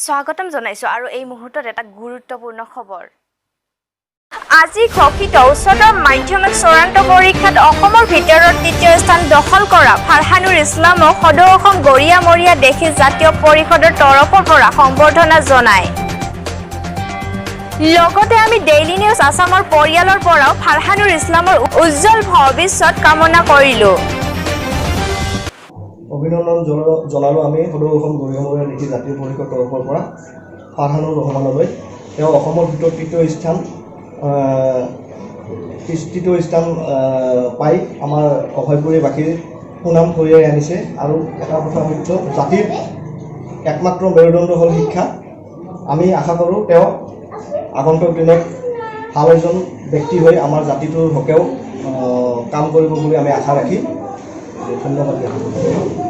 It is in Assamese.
স্বাগতম জনাইছো আৰু এই মুহূৰ্তত এটা গুৰুত্বপূৰ্ণ খবৰ আজি ঘোষিত উচ্চতৰ মাধ্যমিক চূড়ান্ত পৰীক্ষাত অসমৰ ভিতৰত তৃতীয় স্থান দখল কৰা ফাৰহানুৰ ইছলামক সদৌ অসম গৰিয়ামৰীয়া দেখি জাতীয় পৰিষদৰ তৰফৰ পৰা সম্বৰ্ধনা জনায় লগতে আমি ডেইলি নিউজ আসামৰ পৰিয়ালৰ পৰাও ফাৰহানুৰ ইছলামৰ উজ্জ্বল ভৱিষ্যত কামনা কৰিলো অভিনন্দন জনালো আমি সদৌ অসম গৰিয়ামৰীয়া দেখি জাতীয় পৰিষদৰ তৰফৰ পৰা ফাৰহানুৰ ৰহমানলৈ তেওঁ অসমৰ ভিতৰত তৃতীয় স্থান পাই আমাৰ অভয়পুৰীবাসীৰ সুনাম কঢ়িয়াই আনিছে আৰু এটা কথা সত্য জাতিৰ একমাত্ৰ মেৰুদণ্ড হ'ল শিক্ষা আমি আশা কৰোঁ তেওঁ আগন্তুক দিনত ভাল এজন ব্যক্তি হৈ আমাৰ জাতিটোৰ হকেও কাম কৰিব বুলি আমি আশা ৰাখি ধন্যবাদ জ্ঞাপন কৰিছোঁ।